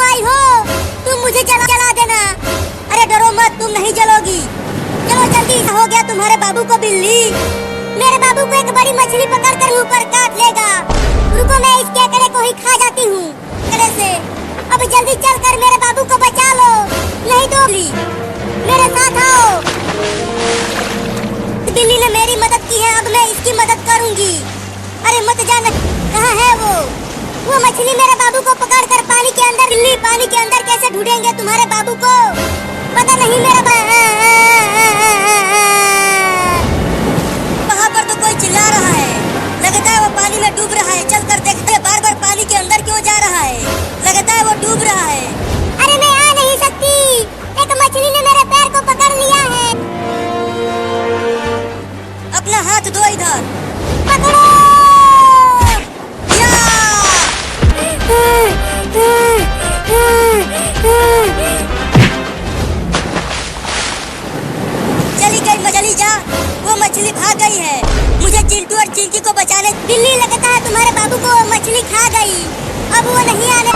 आई हो? तुम मुझे जला देना। अरे डरो मत, तुम नहीं जलोगी। चलो जल्दी, हो गया तुम्हारे बाबू को बिल्ली। मेरे बाबू को एक बड़ी मछली पकड़ कर ऊपर काट लेगा। रुको, मैं इस केकड़े को ही खा जाती हूँ केकड़े से। अब जल्दी चलकर मेरे बाबू को बचा लो, नहीं तो मेरे साथ आओ। बिल्ली ने मेरी मदद की है, अब मैं इसकी मदद करूंगी। अरे मत जाना, कहाँ है वो मछली मेरे बाबू को पकड़कर पानी के अंदर। बिल्ली पानी के अंदर कैसे ढूंढेंगे तुम्हारे बाबू को? पता नहीं मेरा वहाँ पर तो कोई चिल्ला रहा है, लगता है वो पानी में डूब रहा है। चल कर देखते हैं बार बार पानी के अंदर क्यों जा रहा है, लगता है वो डूब रहा है। अरे मैं आ नहीं सकती, एक मछली ने मेरे पैर को पकड़ लिया है। अपना हाथ दो, इधर पकड़ो। चली जा, वो मछली भाग गई है। मुझे चिंटू और चिंकी को बचाने। बिल्ली, लगता है तुम्हारे बाबू को मछली खा गई, अब वो नहीं आने।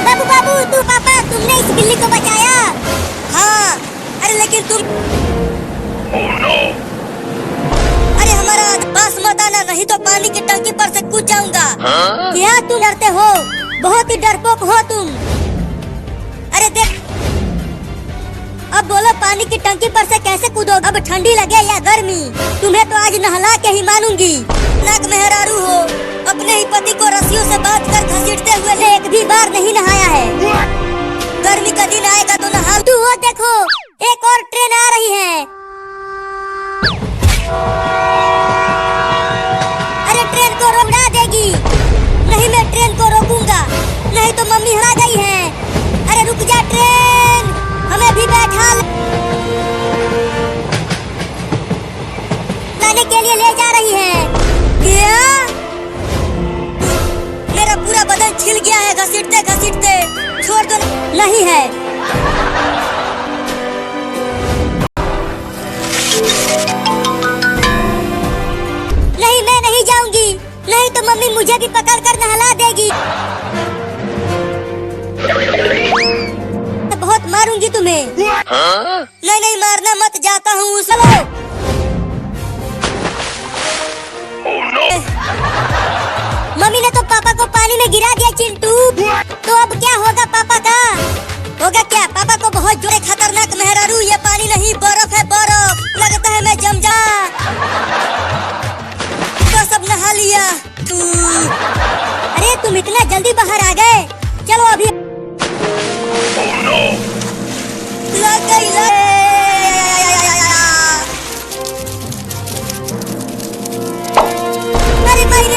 बाबू बाबू, तू पापा, तुमने इस बिल्ली को बचाया। हाँ, अरे लेकिन तुम oh, no. अरे हमारा पास मत आना, नहीं तो पानी की टंकी पर से कूद जाऊंगा। क्या तुम डरते हो? बहुत ही डरपोक हो तुम। अरे देख, अब बोलो पानी की टंकी पर से कैसे कूदो? अब ठंडी लगे या गर्मी, तुम्हें तो आज नहला के ही मानूंगी। नाक मेहरारू हो, अपने ही पति को रस्सियों से बांध कर घसीटते हुए एक भी बार नहीं नहाया है। गर्मी का दिन आएगा तो नहा। तू हो देखो, एक और ट्रेन आ रही है। अरे ट्रेन को रोका देगी। नहीं, मैं ट्रेन को रोकूंगा, नहीं तो मम्मी हरा गई है। अरे रुक जा ट्रेन, हमें भी बैठा लाने के लिए ले जा रही है। क्या? मेरा पूरा बदन छिल गया है घसीटते घसीटते। छोड़ दो। नहीं है। नहीं, मैं नहीं जाऊंगी, नहीं तो मम्मी मुझे भी पकड़ कर नहला देगी। बहुत मारूंगी तुम्हें। नहीं नहीं, मारना मत, जाता हूँ। चलो। oh, no. मम्मी ने तो पापा को पानी में गिरा दिया चिंटू। तो अब क्या होगा पापा का? होगा क्या? पापा को बहुत जोरे खतरनाक मेहरारू, ये पानी नहीं बर्फ है, बर्फ। लगता है मैं जम जा। तो सब नहा लिया। अरे तुम इतना जल्दी बाहर आ गए, चलो अभी। oh, no. लग गई, अरे भाई,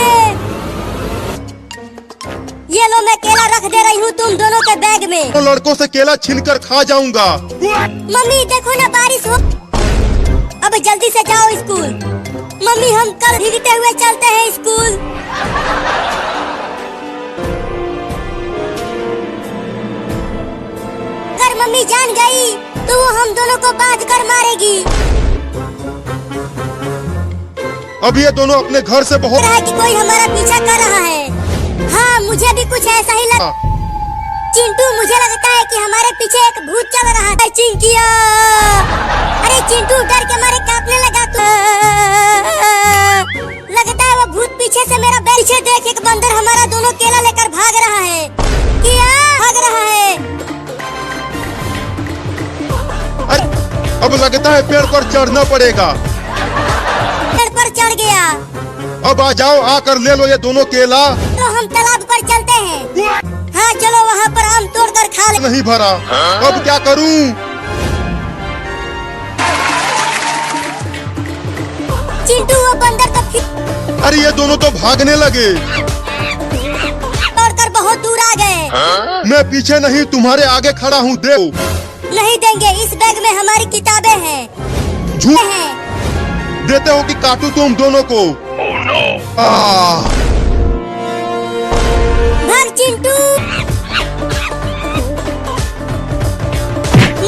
ये लो, मैं केला रख दे रही हूँ तुम दोनों के बैग में। तो लड़कों से केला छीनकर खा जाऊंगा। मम्मी देखो ना, बारिश हो। अब जल्दी से जाओ स्कूल। मम्मी, हम कल भीगते हुए चलते हैं स्कूल। अगर मम्मी जान गई तो वो हम दोनों को बांध कर मारेगी। अब ये दोनों अपने घर से बहुत रहा है कि कोई हमारा पीछा कर रहा है। हाँ, मुझे भी कुछ ऐसा ही लगा। चिंटू, मुझे लगता है कि हमारे पीछे एक भूत चल रहा है। चिंकिया, अरे चिंटू डर के मारे कांपने लगा। लगता है वो भूत पीछे से मेरा पीछे देख, एक बंदर हमारा दोनों केला लेकर भाग रहा है। क्या भाग रहा है? अब लगता है पेड़ पर चढ़ना पड़ेगा। पेड़ पर चढ़ गया। अब आ जाओ, आकर ले लो ये दोनों केला। तो हम तालाब पर चलते हैं। हाँ चलो, वहाँ पर आम तोड़कर खा ले। नहीं भरा, अब क्या करूँ? चिंटू, वो बंदर तो फिर। अरे ये दोनों तो भागने लगे। तोड़कर बहुत दूर आ गए। मैं पीछे नहीं, तुम्हारे आगे खड़ा हूँ। दे। नहीं देंगे, इस बैग में हमारी किताबें हैं। झूठ है। देते हो कि काटू तुम दोनों को? oh, no. भाग चिंटू।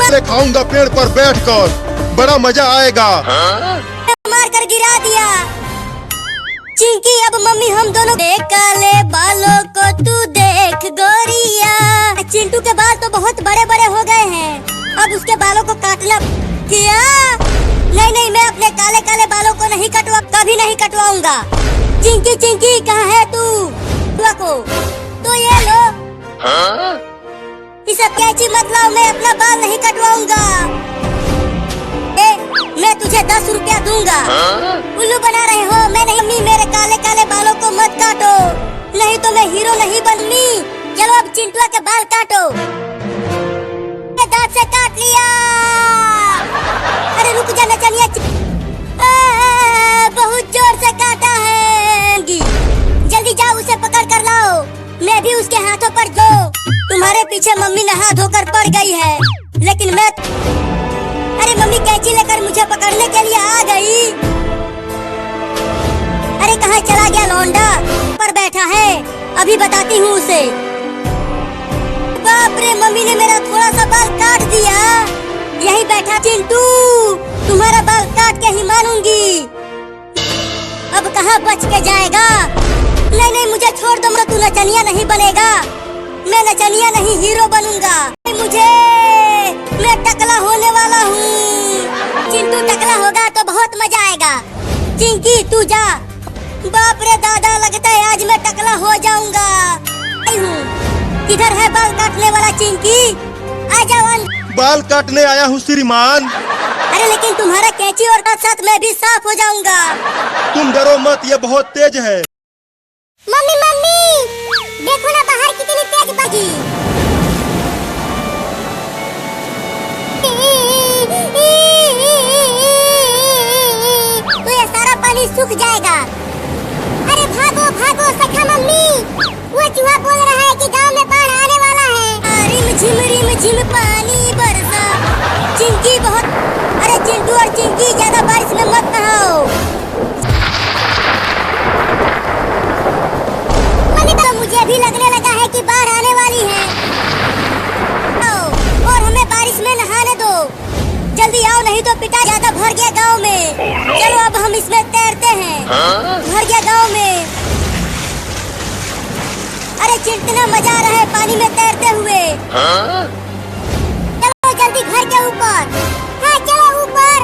मैं खाऊंगा पेड़ पर बैठकर, बड़ा मजा आएगा। मार कर गिरा दिया। चिंकी, अब मम्मी हम दोनों काले बालों को तू देख गोरिया। चिंटू के बाल तो बहुत बड़े बड़े हो गए हैं, अब उसके बालों को काटना क्या? नहीं नहीं, मैं अपने काले काले बालों को नहीं कटवा, कभी नहीं कटवाऊंगा। चिंकी चिंकी कहाँ है तू? को तो ये लो। इसे कैची मत लाओ, मैं अपना बाल नहीं कटवाऊंगा। मैं तुझे 10 रुपया दूंगा। उल्लू बना रहे हो? मैं नहीं, मम्मी मेरे काले काले बालों को मत काटो, नहीं तो मैं हीरो नहीं बनूंगी। चलो अब चिंटुआ के बाल काटो। दांत से काट लिया। अरे रुक जा नचनिया, बहुत जोर से काटा है। जल्दी जाओ उसे पकड़ कर लाओ, मैं भी उसके हाथों पर जो तुम्हारे पीछे मम्मी नहा धोकर पड़ गई है, लेकिन मैं अरे मम्मी कैंची लेकर मुझे पकड़ने के लिए आ गई। अरे कहाँ चला गया लौंडा? पर बैठा है, अभी बताती हूँ उसे। बाप रे, मम्मी ने मेरा थोड़ा सा बाल काट दिया। यही बैठा चिंटू, तुम्हारा बाल काट के ही मानूंगी। अब कहाँ बच के जाएगा? नहीं नहीं, मुझे छोड़ दो, तू नचनिया नहीं बनेगा। मैं नचनिया नहीं, हीरो बनूंगा। मैं टकला होने वाला हूँ। चिंटू टकला होगा तो बहुत मजा आएगा। चिंकी तू जा। बाप रे दादा, लगता है आज मैं टकला हो जाऊंगा। किधर है बाल काटने वाला? चिंकी आ जाओ। बाल काटने आया हूँ श्रीमान। अरे लेकिन तुम्हारा कैंची और साथ मैं भी साफ हो जाऊंगा। तुम डरो मत, ये बहुत तेज है। मम्मी मम्मी देखो ना बाहर कितनी तेज बगी। तो ये सारा पानी सूख जाएगा। अरे भागो भागो सखा मम्मी, वो चूहा बोल रहा है कि गांव में बाढ़ आने वाला है। रिम झिम पानी बरसा। चिंकी बहुत, अरे चिंटू और चिंकी ज्यादा बारिश में मत नहाओ। मुझे भी लगने लगा है कि बाढ़ आने वाली है। और हमें बारिश में नहाने दो, जल्दी आओ, नहीं तो पिता ज्यादा भर गया गांव में। चलो अब हम इसमें तैरते हैं। भर गया गांव में। अरे कितना मजा आ रहा है पानी में तैरते हुए। चलो जल्दी घर के ऊपर। हाँ चलो ऊपर।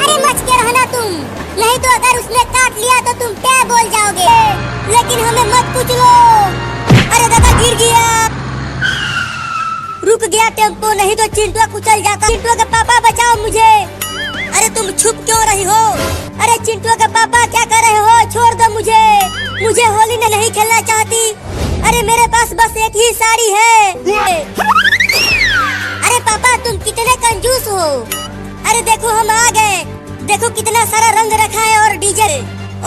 अरे बच के रहना तुम, नहीं तो अगर उसने काट लिया तो तुम क्या बोल जाओगे। लेकिन हमें मत कुचलो। अरे दादा गिर गया। रुक गया टेम्पो, नहीं तो चिंटुआ कुचल जाता। चिंटुआ का पापा बचाओ मुझे। अरे तुम छुप क्यों रही हो? अरे चिंटुआ का पापा क्या कर रहे हो? छोड़ दो मुझे, मुझे होली में नहीं खेलना चाहती। अरे मेरे पास बस एक ही साड़ी है। अरे पापा तुम कितने कंजूस हो। अरे देखो हम आ गए, देखो कितना सारा रंग रखा है और डीजे,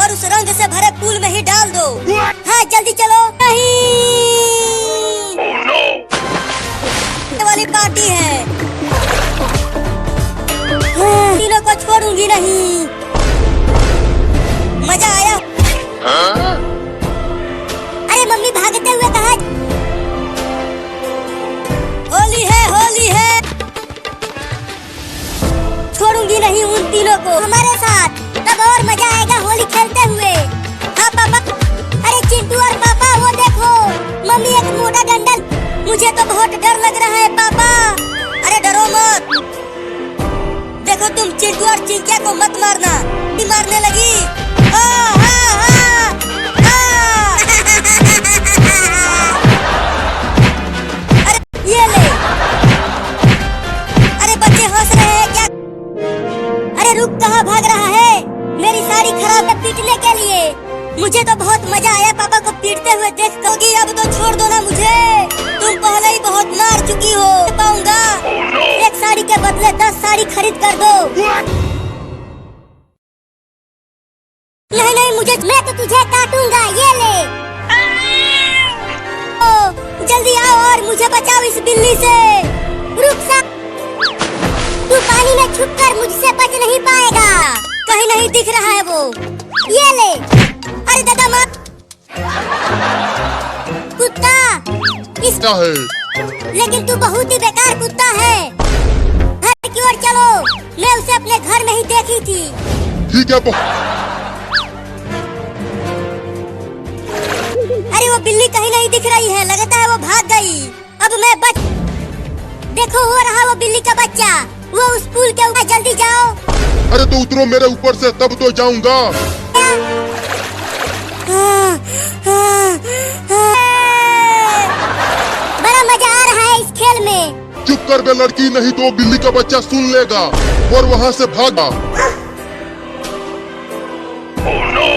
और उस रंग से भरे पूल में ही डाल दो। हाँ जल्दी चलो। नहीं वाली पार्टी है। तीनों को छोड़ूंगी नहीं। मजा आया। अरे मम्मी भागते हुए कहाँ? होली है होली है, छोड़ूंगी नहीं उन तीनों को। हमारे साथ तब और मजा आएगा होली खेलते हुए। हाँ पापा। अरे चिंटू और पापा वो देखो, मम्मी एक मोटा डंडा। मुझे तो बहुत डर लग रहा है पापा। अरे डरो मत, देखो तुम चिंटू और चिंकिया को मत मारना। मारने लगी। अरे ये ले। अरे बच्चे हंस रहे हैं क्या? अरे रुक, कहाँ भाग रहा है? मेरी साड़ी खराब है पीटने के लिए। मुझे तो बहुत मजा आया पापा को पीटते हुए देख कर। अब तो छोड़ दो ना मुझे, तुम पहले ही बहुत मार चुकी हो। पाऊंगा एक साड़ी के बदले 10 साड़ी खरीद कर दो। नहीं नहीं मुझे, मैं तो तुझे काटूंगा। ये ले। ओ, जल्दी आओ और मुझे बचाओ इस बिल्ली से। रुक सा, तू पानी में छुपकर मुझसे बच नहीं पाएगा। कहीं नहीं दिख रहा है वो। ये ले। अरे दादा मत। कुत्ता क्या है? लेकिन तू बहुत ही बेकार कुत्ता है। घर की ओर चलो, मैं उसे अपने घर में ही देख ही रही थी। ठीक है अरे वो बिल्ली कहीं नहीं दिख रही है, लगता है वो भाग गई। अब मैं देखो हो रहा वो बिल्ली का बच्चा, वो उस पुल के ऊपर, जल्दी जाओ। अरे तो उतरो मेरे ऊपर से, तब तो जाऊंगा। बड़ा मजा आ रहा है इस खेल में। चुप कर बे लड़की, नहीं तो बिल्ली का बच्चा सुन लेगा और वहाँ से भागा। Oh no!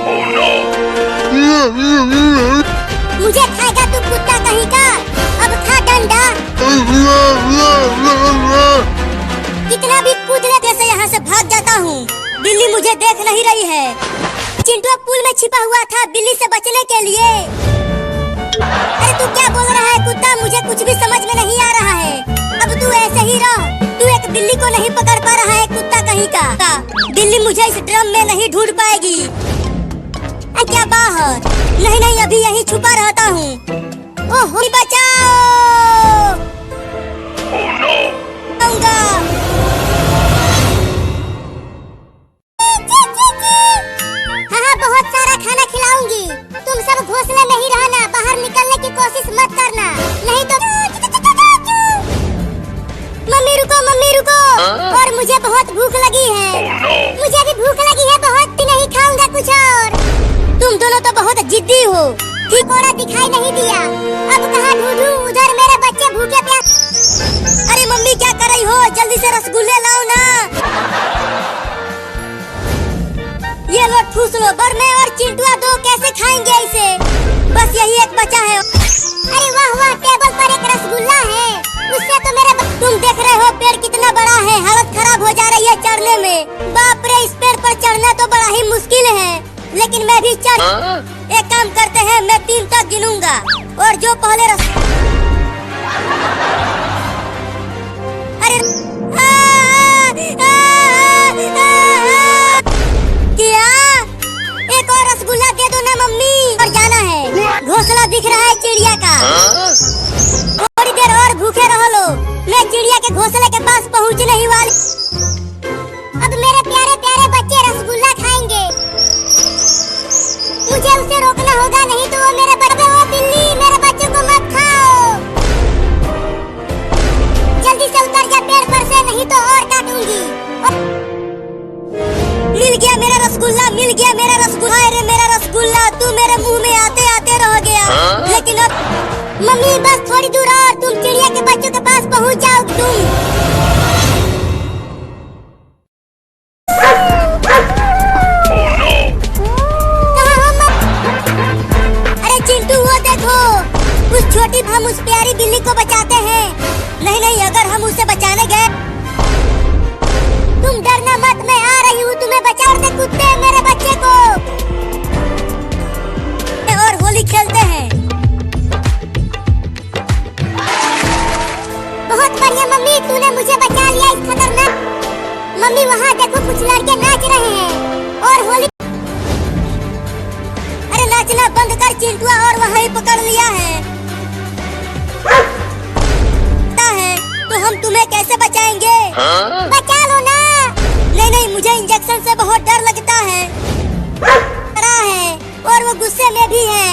Oh no! मुझे खाएगा तू कुत्ता कहीं का, अब खा डंडा। कितना भी कूदने जैसे यहाँ से भाग जाता हूँ, बिल्ली मुझे देख नहीं रही है। चिंटू पुल में छिपा हुआ था बिल्ली से बचने के लिए। अरे तू क्या बोल रहा है कुत्ता, मुझे कुछ भी समझ में नहीं आ रहा है। अब तू ऐसे ही रह, तू एक बिल्ली को नहीं पकड़ पा रहा है कुत्ता कहीं का। बिल्ली मुझे इस ड्रम में नहीं ढूंढ पाएगी। क्या बाहर? नहीं नहीं, अभी यहीं छुपा रहता हूँ। ओह बचाओ! Oh no! हाँ, बहुत सारा खाना खिलाऊंगी। तुम सब घोंसले में ही रहना, बाहर निकलने की कोशिश मत करना, नहीं तो। मम्मी रुको और मुझे बहुत भूख लगी है। मुझे भी भूख लगी है बहुत, नहीं खाऊंगा कुछ और। तुम दोनों तो बहुत जिद्दी हो। ठिकाना दिखाई नहीं दिया, अब कहाँ ढूंढूं? उधर मेरे बच्चे भूखे प्यासे। अरे मम्मी क्या कर रही हो, जल्दी से रसगुल्ले लाओ ना। ये लो ठूस लो, बरमे और चिंटुआ दो कैसे खाएंगे इसे? बस यही एक बचा है। अरे वाह वाह, टेबल पर एक रसगुल्ला है, उससे तो मेरे तुम देख रहे हो पेड़ कितना बड़ा है, हालत खराब हो जा रही है चढ़ने में। बाप रे, इस पेड़ पर चढ़ना तो बड़ा ही मुश्किल है, लेकिन मैं भी चढ़। एक काम करते हैं, मैं 3 तक गिनूंगा और जो पहले अरे क्या? एक और रसगुल्ला दे दो ना मम्मी। और जाना है, घोंसला दिख रहा है चिड़िया का। थोड़ी देर और भूखे रहो लो, मैं चिड़िया के घोंसले के पास पहुंचने ही वाली। अब मेरे प्यारे प्यारे बच्चे रसगुल्ला खाएंगे, मुझे उसे रोकना होगा, नहीं तो वो मेरे बच्चे। वो बिल्ली, मेरे बच्चों को मत खाओ। जल्दी से उतर जा पेड़ पर से, नहीं तो और काटूंगी। मिल गया मेरा रसगुल्ला, मिल गया मेरा रसगुल्ला। अरे मेरा रसगुल्ला, तू मेरे मुंह में आते आते रह गया। लेकिन अब मम्मी बस थोड़ी दूर और, तुम चिड़िया के बच्चों के पास पहुंच जाओगे तुम। छोटी हम उस प्यारी बिल्ली को बचाते हैं। नहीं नहीं, अगर हम उसे बचाने गए। तुम डरना मत, मैं आ रही हूँ तुम्हें बचाने। कुत्ते मेरे बच्चे को। और होली खेलते हैं। बहुत बढ़िया मम्मी, तूने मुझे बचा लिया इस खतरनाक। मम्मी वहाँ देखो, कुछ लड़के नाच रहे हैं और होली। अरे नाचना बंद कर चिंटुआ, और वहाँ ही पकड़ लिया है। तो हम तुम्हें कैसे बचाएंगे? बचा लो ना। नहीं नहीं, मुझे इंजेक्शन से बहुत डर लगता है। डरा है और वो गुस्से में भी है।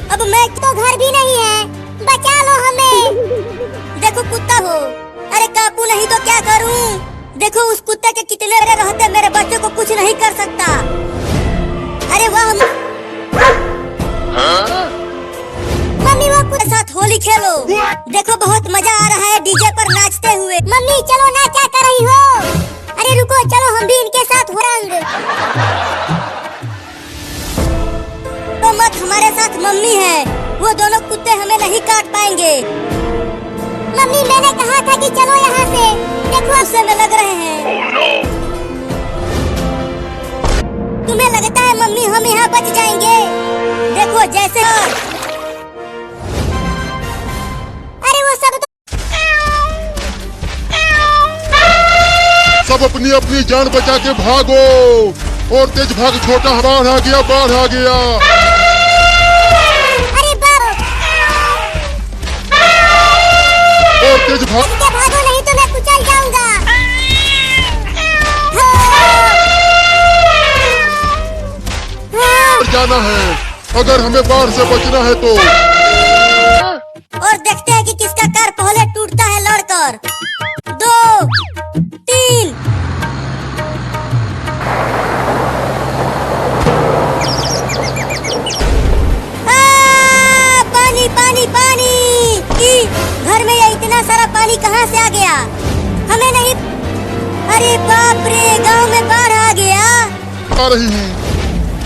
अब मैं तो घर भी नहीं है, बचा लो हमें। देखो कुत्ता हो, अरे काबू नहीं तो क्या करूं? देखो उस कुत्ते के कितने रहते, मेरे बच्चे को कुछ नहीं कर सकता। अरे वाह मम्मी, वो कुत्ते साथ होली खेलो। देखो बहुत मजा आ रहा है डीजे पर नाचते हुए। मम्मी चलो ना, क्या कर रही हो? अरे रुको, चलो हम भी इनके साथ हो रंग। तो मत, हमारे साथ मम्मी है, वो दोनों कुत्ते हमें नहीं काट पाएंगे। मम्मी मैंने कहा था कि चलो यहाँ से। देखो उससे में लग रहे हैं। तुम्हें लगता है मम्मी हम यहाँ बच जाएंगे? देखो जैसे सब अपनी अपनी जान बचा के भागो। और तेज भाग छोटा, बाढ़ आ गया, बाढ़ आ गया। अरे बाप! और तेज भाग। भागो नहीं तो मैं कुचल जाऊंगा। अगर हमें बाढ़ से बचना है तो। और देखते हैं कि किसका कार पहले टूटता है लड़कर। 2, 3। पानी पानी पानी! घर में ये इतना सारा पानी कहाँ से आ गया? हमें नहीं। अरे बाप रे, गांव में बाढ़ आ गया। आ रही है।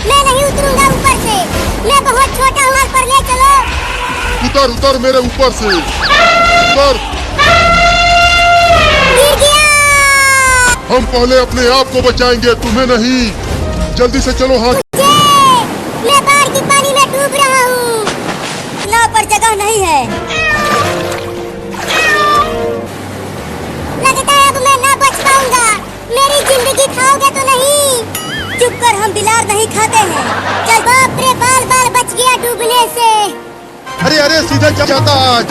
मैं नहीं उतरूंगा ऊपर से, मैं बहुत छोटा हूँ, पर ले चलो। उतर उतर मेरे ऊपर से, उतर। गिर गया। हम पहले अपने आप को बचाएंगे, तुम्हें नहीं। जल्दी से चलो। हाँ, मैं बाढ़ की पानी में डूब रहा हूँ। नाव पर जगह नहीं है। लगता है अब मैं ना बच पाऊंगा। मेरी जिंदगी खाओगे तो नहीं? चुप कर, हम बिलार नहीं खाते हैं। चल। बाप रे, बाल बाल बच गया डूबने से। अरे अरे, सीधा जाता आज।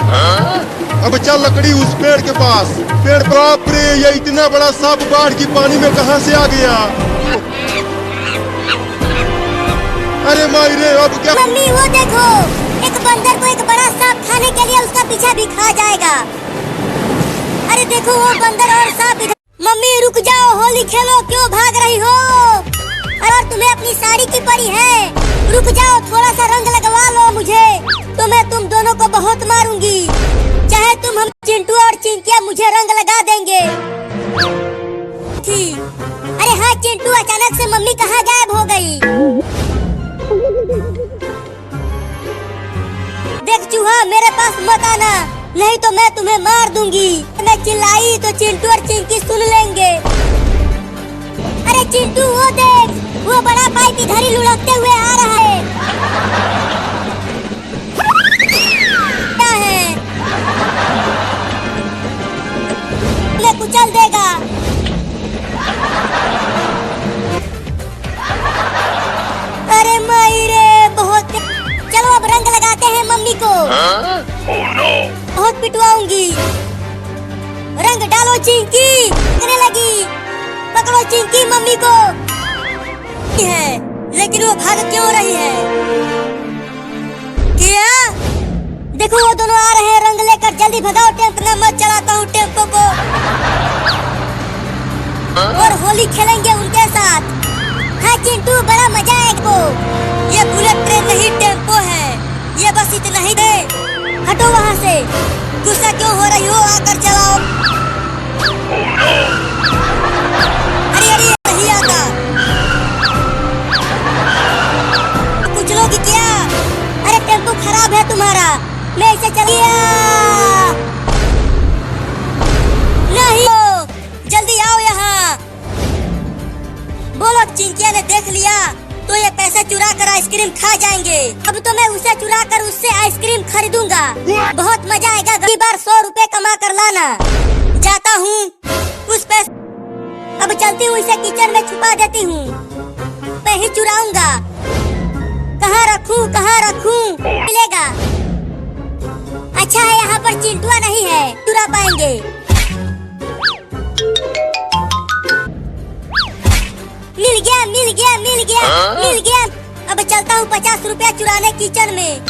अब चल लकड़ी उस पेड़ के पास। पेड़। बाप रे, ये इतना बड़ा सांप बाढ़ की पानी में कहाँ से आ गया? अरे मायरे, अब क्या? मम्मी वो देखो, एक बंदर को एक बड़ा सांप खाने के लिए उसका पीछा भी खा जाएगा। अरे देखो वो बंदर और सांप इधर। मम्मी रुक जाओ, होली खेलो, क्यों भाग रही हो? और तुम्हें अपनी साड़ी की पड़ी है। रुक जाओ, थोड़ा सा रंग लगवा लो मुझे, तो मैं तुम दोनों को बहुत मारूंगी। चाहे तुम हम चिंटू और चिंकिया मुझे रंग लगा देंगे। अरे हाँ चिंटू, अचानक से मम्मी कहाँ गायब हो गई? देख चूहा, मेरे पास मत आना, नहीं तो मैं तुम्हें मार दूंगी। मैं चिल्लाई तो चिंटू और चिंकी सुन लेंगे। अरे चिंटू वो देख, वो बड़ा पाइप इधर ही लुढ़कते हुए आ रहा है। क्या है? मैं कुचल देगा। अरे मायरे, बहुत। चलो अब रंग लगाते हैं मम्मी को। बहुत पिटवाऊंगी। रंग डालो चिंकी। लगने लगी। पकड़ो चिंकी मम्मी को। है, लेकिन वो भाग क्यों रही है? क्या? देखो वो दोनों आ रहे हैं रंग लेकर। जल्दी भगाओ टेम्पो, ना मत चलाता हूँ टेम्पो को। और होली खेलेंगे उनके साथ। हाँ चिंटू, बड़ा मजा आएगा। ये बुलेट ट्रेन नहीं टेम्पो है, ये बस इतना ही दे। हटो वहाँ से, गुस्सा क्यों हो रही हो? आकर चलाओ। अरे अरे, नहीं आता। कुछ लोग क्या? अरे टेम्पो खराब है तुम्हारा, मैं इसे चलिए। नहीं, जल्दी आओ यहाँ। बोलो, चिंकिया ने देख लिया तो ये पैसे चुरा कर आइसक्रीम खा जाएंगे। अब तो मैं उसे चुरा कर उससे आइसक्रीम खरीदूंगा। बहुत मजा आएगा। अगली बार 100 रुपए कमा कर लाना। जाता हूँ उस पैसे। अब चलती हूँ, इसे किचन में छुपा देती हूँ। मैं ही चुराऊंगा। कहाँ रखूँ, कहाँ रखूँ? मिलेगा। अच्छा है यहाँ पर चिंटुआ नहीं है, चुरा पाएंगे। मिल गया मिल गया मिल गया मिल गया। अब चलता हूँ 50 रुपया चुराने किचन में।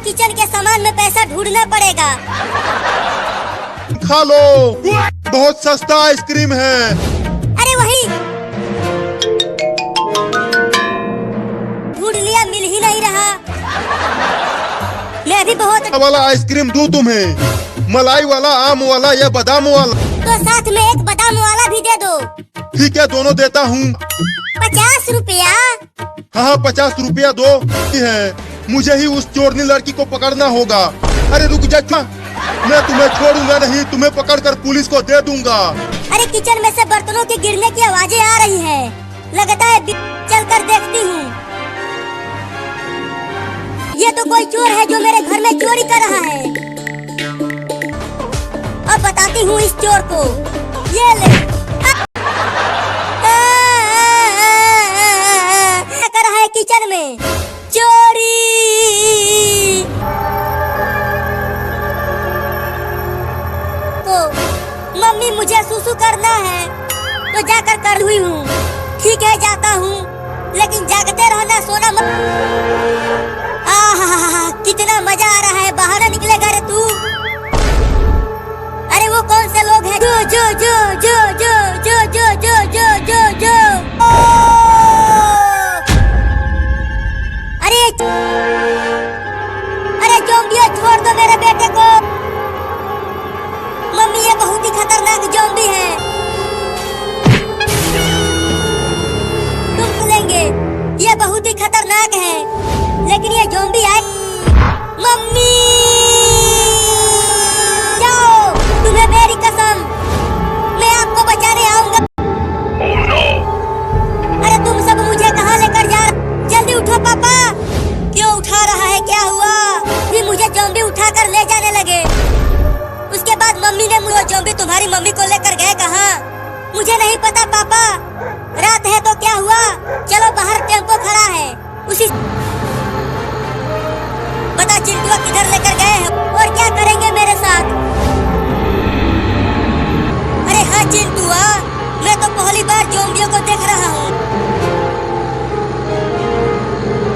किचन के सामान में पैसा ढूंढना पड़ेगा। खा लो, बहुत सस्ता आइसक्रीम है। अरे वही ढूंढ लिया, मिल ही नहीं रहा। मैं भी बहुत वाला आइसक्रीम दूं तुम्हें? मलाई वाला, आम वाला या बादाम वाला? तो साथ में एक बादाम वाला भी दे दो। ठीक है, दोनों देता हूँ। 50 रुपया? हाँ 50 रुपया दो। है, मुझे ही उस चोरनी लड़की को पकड़ना होगा। अरे रुक जा, मैं तुम्हें छोड़ूंगा नहीं, तुम्हें पकड़कर पुलिस को दे दूंगा। अरे किचन में से बर्तनों के गिरने की आवाजें आ रही है। लगता है चल कर देखती हूँ। ये तो कोई चोर है जो मेरे घर में चोरी कर रहा है। अब बताती हूँ इस चोर को। ये ले। क्या कर रहा है किचन में? चोरी। तो मम्मी, मुझे सुसु करना है तो जाकर कर हुई हूँ। ठीक है, जाता हूँ। लेकिन जागते रहना, सोना मत। आहा, कितना मजा आ रहा है। बाहर ना निकलेगा रे तू? अरे वो कौन से लोग हैं? जो जो जो जो जो जो जो जो जो जो जो अरे अरे ज़ॉम्बियों, छोड़ दो मेरे बेटे को। मम्मी, ये बहुत ही खतरनाक ज़ॉम्बी है। तुम सुनेंगे, ये बहुत ही खतरनाक है, लेकिन ये ज़ॉम्बी आए। मम्मी जाओ, तुम्हें मेरी कसम, मैं आपको बचाने आऊंगा। अरे तुम सब मुझे कहाँ लेकर जा रहे? जल्दी उठो पापा। क्यों उठा रहा है? क्या हुआ? फिर मुझे ज़ॉम्बी उठाकर ले जाने लगे। उसके बाद मम्मी ने मुझे, ज़ॉम्बी तुम्हारी मम्मी को लेकर गए कहाँ? मुझे नहीं पता पापा। रात है तो क्या हुआ? चलो बाहर टेम्पो खड़ा है, उसी बता चिंटुआ किधर लेकर गए हैं और क्या करेंगे मेरे साथ? अरे हाँ चिंटुआ, मैं तो पहली बार ज़ॉम्बियों को देख रहा हूँ।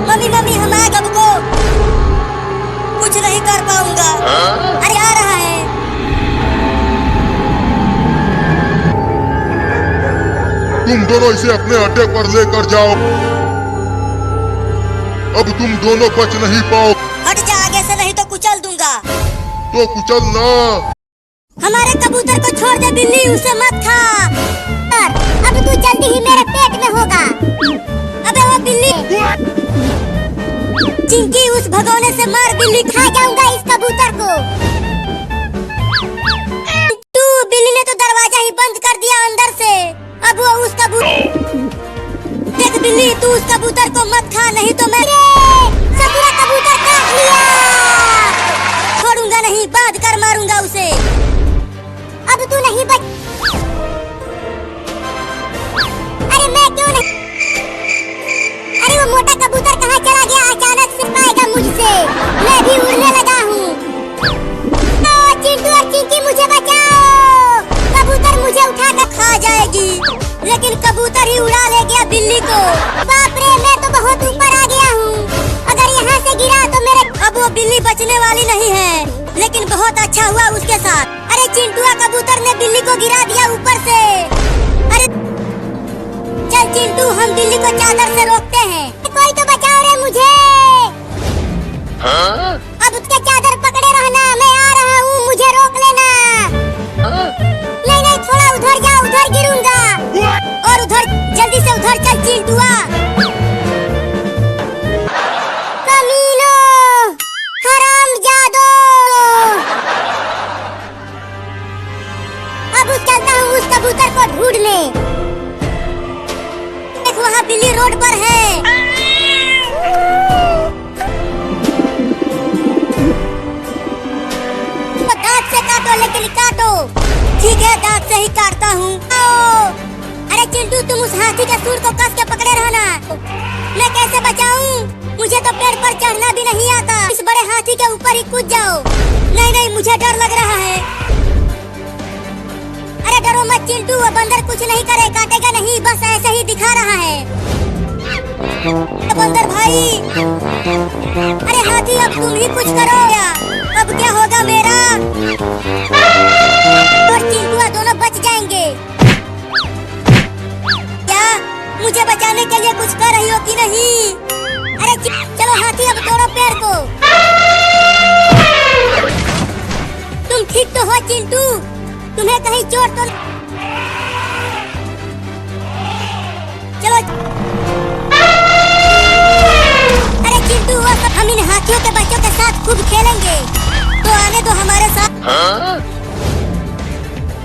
मम्मी मम्मी, हम आए कब को? कुछ नहीं कर पाऊंगा। अरे आ रहा है। तुम दोनों इसे अपने अड्डे पर लेकर जाओ। अब तुम दोनों बच नहीं पाओ। हट जा आगे से, नहीं तो कुचल दूंगा। तो कुचल ना। हमारे कबूतर को छोड़ दे बिल्ली, उसे मत खा। अब तू जल्दी ही मेरे पेट में होगा। अबे वो बिल्ली, चिंकी उस भगोने से मार। बिल्ली, खा जाऊंगा इस कबूतर को। तू, बिल्ली ने तो दरवाजा ही बंद कर दिया अंदर से। अब वो उस कबूतर, देख बिल्ली, तू उस कबूतर को मत खा, नहीं तो मैं पूरा कबूतर काट लिया। छोड़ूंगा नहीं, बांध कर मारूंगा उसे। अब तू नहीं बच। अरे मैं क्यों नहीं? अरे वो मोटा कबूतर कहाँ चला गया? अचानक से पाएगा मुझसे। मैं भी उड़ने लगा हूँ। चिंटू और चिंकी, मुझे बचाओ। कबूतर मुझे उठाकर खा जाएगी, लेकिन कबूतर ही उड़ा ले गया बिल्ली को। बाप रे, मैं तो बहुत ऊपर आ गया हूँ। अगर यहाँ से गिरा तो मेरे। अब वो बिल्ली बचने वाली नहीं है, लेकिन बहुत अच्छा हुआ उसके साथ। अरे चिंटुआ, कबूतर ने बिल्ली को गिरा दिया ऊपर से। अरे चल चिंटू, हम बिल्ली को चादर से रोकते हैं। कोई तो बचाओ रे मुझे। अब उसके चादर पकड़े रहना, मैं आ रहा हूँ, मुझे रोक लेना। नहीं नहीं, थोड़ा उधर जा, उधर गिरूंगा। और उधर, जल्दी से उधर चल चिंटुआ। कमीनो, हरामजादो। अब चलता हूँ उस कबूतर को ढूंढने। देख वहाँ बिल्ली रोड पर है। तो दांत से काटो, लेकिन काटो। ठीक है, दांत से ही काटता हूँ। अरे चिंटू, तुम उस हाथी के सूंड को कस के पकड़े रहना। मैं कैसे बचाऊं? मुझे तो पेड़ पर चढ़ना भी नहीं आता। इस बड़े हाथी के ऊपर ही कूद जाओ। नहीं नहीं, मुझे डर लग रहा है। अरे डरो मत चिंटू, वो बंदर कुछ नहीं करे, काटेगा नहीं, बस ऐसे ही दिखा रहा है। बंदर भाई, अरे हाथी, अब तुम ही कुछ करो या अब क्या होगा मेरा? और चिंटुआ दोनों बच जाएंगे। क्या मुझे बचाने के लिए कुछ कर रही हो कि नहीं? अरे चलो हाथी, अब तोड़ो पेड़ को। तुम ठीक तो हो चिंटू? तुम्हें कहीं चोट तो? चलो। अरे चिंटू, वो सब हम इन हाथियों के बच्चों के साथ खूब खेलेंगे, तो आने दो हमारे साथ।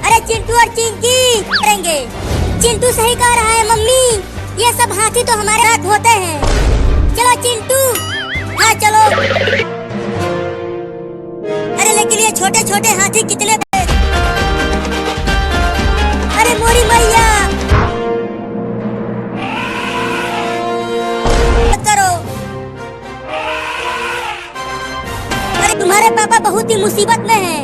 अरे चिंटू और चिंकी करेंगे। चिंटू सही कह रहा है मम्मी, ये सब हाथी तो हमारे साथ होते हैं। चलो चिंटू, हाँ चलो। अरे लेकिन ये छोटे छोटे हाथी कितने बड़े। अरे मोरी मैया, करो। अरे तुम्हारे पापा बहुत ही मुसीबत में हैं।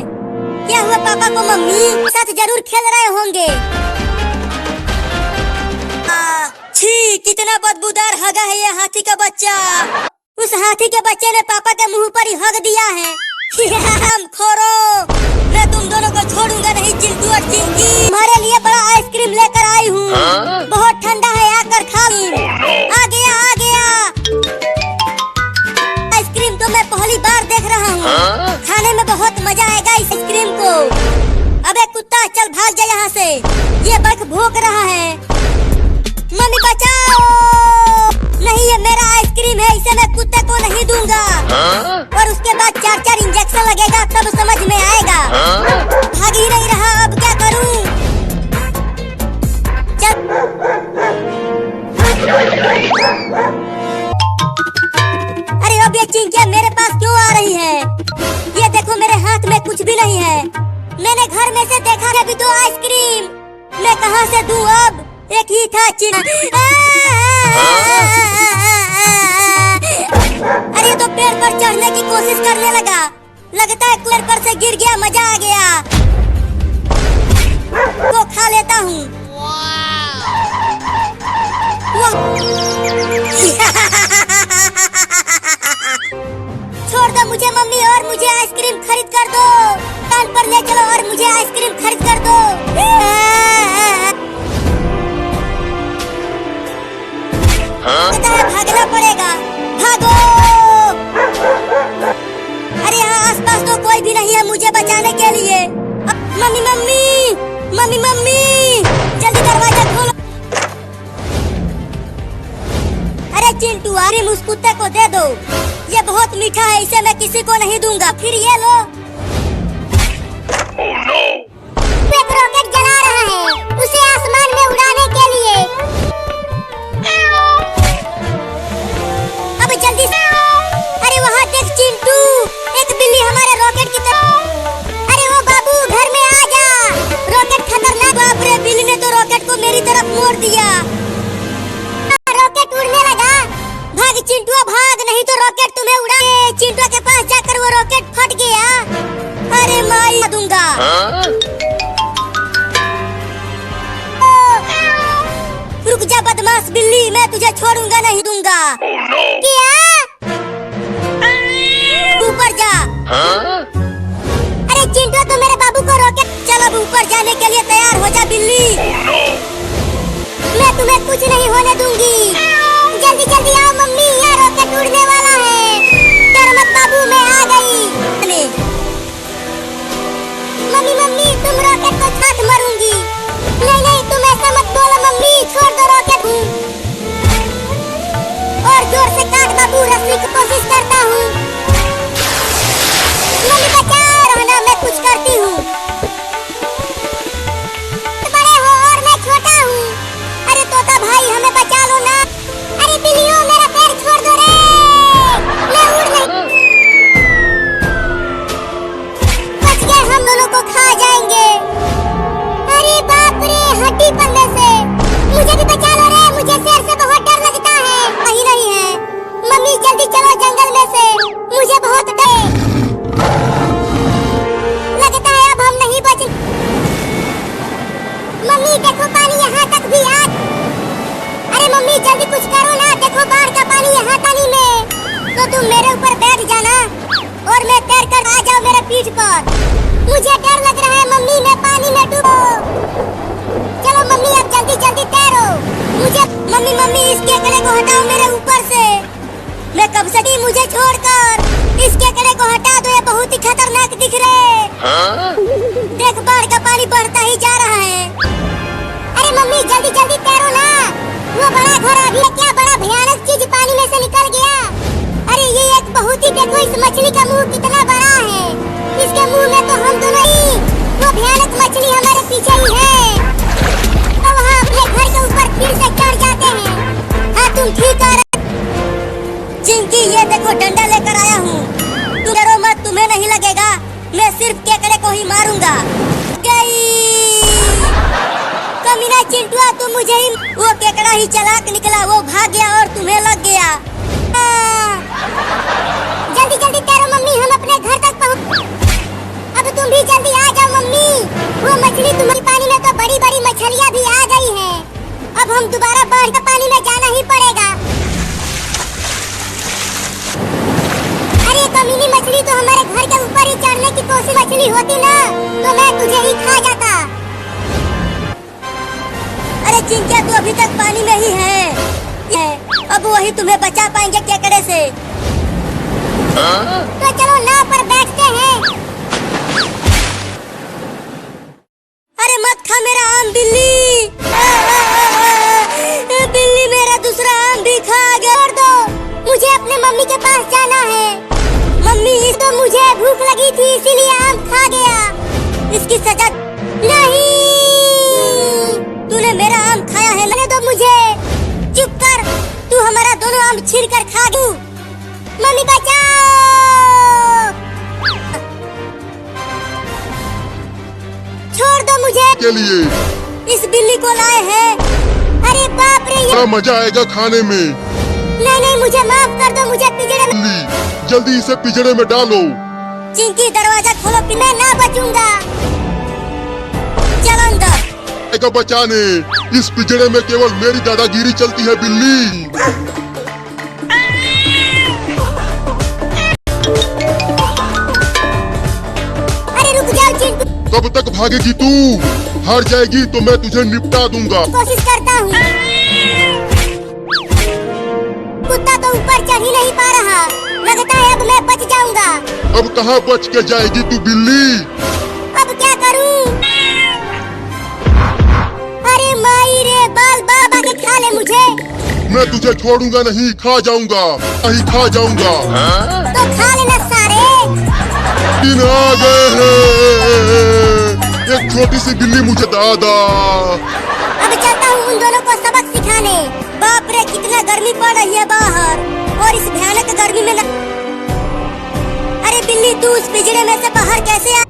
क्या हुआ पापा को? मम्मी साथ जरूर खेल रहे होंगे। छी, कितना बदबूदार हगा है ये हाथी का बच्चा। उस हाथी के बच्चे ने पापा के मुंह पर ही हग दिया है। हम खोरो, मैं तुम दोनों को छोड़ूंगा नहीं चिंटू और चिंकी। तुम्हारे लिए बड़ा आइसक्रीम लेकर आई हूँ, बहुत ठंडा है, आकर खा लो। आ गया आ गया। आइसक्रीम तो मैं पहली बार देख रहा हूँ, खाने में बहुत मजा आएगा इस आइसक्रीम को। अबे कुत्ता चल भाग जा यहाँ से, ये बग भौंक रहा है। मम्मी बचाओ, नहीं ये मेरा आइसक्रीम है, इसे मैं कुत्ते को नहीं दूंगा। और उसके बाद 4-4 इंजेक्शन लगेगा तब समझ में आएगा। भाग ही नहीं रहा, अब क्या करूं? चल। अरे अब ये चिंकिया मेरे पास क्यों आ रही है? ये देखो मेरे हाथ में कुछ भी नहीं है, मैंने घर में से देखा अभी तो आइसक्रीम मैं कहाँ से दूं अब? एक ही था अरे तो पेड़ पर चढ़ने की कोशिश करने लगा, लगता है पेड़ पर से गिर गया, मजा आ गया। वो खा लेता हूँ। छोड़ दो मुझे मम्मी और मुझे आइसक्रीम खरीद कर दो। दुकान पर ले चलो और मुझे आइसक्रीम खरीद कर दो। भागना पड़ेगा, भागो। अरे यहाँ आसपास तो कोई भी नहीं है मुझे बचाने के लिए। मम्मी मम्मी मम्मी मम्मी जल्दी दरवाजा खोलो। अरे चिंटू आरिम उस कुत्ते को दे दो, ये बहुत मीठा है, इसे मैं किसी को नहीं दूंगा। फिर ये लो। Oh no! एक रॉकेट जला रहा है, उसे आसमान में उड़ाने के लिए। अब जल्दी से। अरे वहाँ देख चिंटू, एक बिल्ली हमारे रॉकेट की तरफ। अरे वो बाबू घर में आ जा, रॉकेट खतरनाक। बाप रे, बिल्ली ने तो रॉकेट को मेरी तरफ मोड़ दिया। रॉकेट उड़ने लगा, भाग चिंटू भाग, नहीं तो रॉकेट तुम्हें उड़ाए। चिंटू के पास जाकर वो रॉकेट फट गया। अरे माई दूंगा। रुक जा बदमाश बिल्ली, मैं तुझे छोड़ूंगा नहीं दूंगा। क्या? ऊपर जा। अरे चिंटू तो मेरे बाबू को रॉकेट। चल अब ऊपर जाने के लिए तैयार हो जा बिल्ली। मैं तुम्हें कुछ नहीं होने दूंगी। जल्दी जल्दी आओ मम्मी, यहाँ रॉकेट उड़ने वाला है। डर मत बाबू, मैं आ गई। मम्मी मम्मी तुम रॉकेट को साथ मारूंगी। नहीं नहीं तुम ऐसा मत बोलो मम्मी, छोड़ दो रॉकेट। और जोर से काट बाबू, रस्सी की कोशिश करता हूँ। मम्मी बचाओ, रहना मैं कुछ करती हूँ। बड़े हो और मैं छोटा हूँ। अरे तोता भाई हमें बचा लो ना। अरे बिल्लियों मेरा पैर छोड़ दो रे, मैं उड़ नहीं। बच गए, हम दोनों को खा जाएंगे। अरे बाप रे, हड्डी पन्ने से। मुझे भी बचा लो रे, मुझे शेर से बहुत डर लगता है। नहीं नहीं है मम्मी, जल्दी चलो जंगल में से, मुझे बहुत डर लगता है, अब हम नहीं बच। मम्मी देखो पानी यहाँ तक भी आ। अरे मम्मी जल्दी कुछ करो ना, देखो बाढ़ का पानी यहाँ पानी में। तो तुम मेरे ऊपर बैठ जाना और मैं तैर कर आ जाओ मेरे पीठ पर। मुझे डर लग रहा है मम्मी, मैं पानी में डूबो। चलो मम्मी अब जल्दी जल्दी तैरो। मुझे मम्मी मम्मी इस केकड़े को हटाओ मेरे ऊपर से। मैं कब से थी, मुझे छोड़कर इस केकड़े को हटा दो, ये बहुत ही खतरनाक दिख रहे। देख बाढ़ का पानी बढ़ता ही जा रहा है। अरे मम्मी जल्दी जल्दी तैरो ना, वो बड़ा घर अभी क्या बड़ा भयानक चीज पानी में से निकल गया। अरे ये एक बहुत ही, देखो इस मछली का मुंह कितना बड़ा है, इसके मुंह में तो हम दोनों ही, वो भयानक मछली हमारे पीछे ही है। तो वहाँ अपने घर के ऊपर फिर से चढ़ जाते हैं। हाँ तुम ठीक कर। चिंकी ये देखो डंडा लेकर आया हूँ, तुम डरो मत, तुम्हें नहीं लगेगा, मैं सिर्फ केकड़े को ही मारूंगा। गई कमीना चिंटुआ, तुम मुझे ही। वो केकड़ा ही चालाक निकला, वो भाग गया और तुम्हें लग गया। जल्दी जल्दी तैरो मम्मी, हम अपने घर तक पहुँच। अब तुम भी जल्दी आ जाओ मम्मी, वो मछली तुम्हारी पानी में तो बड़ी बड़ी मछलियाँ भी आ गई हैं। अब हम दोबारा बाढ़ का पानी में जाना ही पड़ेगा। अरे कमीनी मछली, तो हमारे घर के ऊपर ही चढ़ने की कोशिश मछली होती ना तो मैं तुझे ही खा जाता। अरे चिंकिया, तू अभी तक पानी में ही है। अब वही तुम्हें बचा पाएंगे केकड़े से। तो चलो नाव पर बैठते हैं। अरे मत खा मेरा आम बिल्ली। बिल्ली मेरा दूसरा आम भी खा गया। छोड़ दो, मुझे अपने मम्मी के पास जाना है। मम्मी, इस तो मुझे भूख लगी थी इसीलिए आम खा गया। इसकी सजा नहीं। तूने मेरा आम खाया है, मैंने तो मुझे। चुप कर, तू हमारा दोनों आम छीन कर खा दू। मम्मी बचाओ, छोड़ दो मुझे। के लिए इस बिल्ली को लाए हैं। अरे बाप रे, बड़ा मजा आएगा खाने में। नहीं नहीं, मुझे माफ कर दो, मुझे पिंजरे में। बिल्ली, जल्दी इसे पिंजरे में डालो। चिंकी, दरवाजा खोलो, मैं ना बचूंगा। चलो अंदर। का बचाने, इस पिंजरे में केवल मेरी दादागिरी चलती है बिल्ली। अरे रुक जाओ चिंटू। कब तक भागेगी तू? हार जाएगी तो मैं तुझे निपटा दूंगा। कोशिश करता हूँ। कुत्ता तो ऊपर चढ़ ही नहीं पा रहा। लगता है अब मैं बच जाऊंगा। अब कहाँ बच के जाएगी तू बिल्ली? अब क्या करूँ? अरे माई रे, बाल बाबा के खा ले मुझे। मैं तुझे छोड़ूंगा नहीं, खा जाऊंगा, नहीं खा जाऊंगा। तो खा लेना सारे। दिन आ गए हैं। एक छोटी सी बिल्ली मुझे दादा। अब चलता हूँ उन दोनों को सबक सिखाने। बाप रे, कितना गर्मी पड़ रही है बाहर, और इस भयानक गर्मी में अरे बिल्ली, तू उस पिंजरे में से बाहर कैसे आ?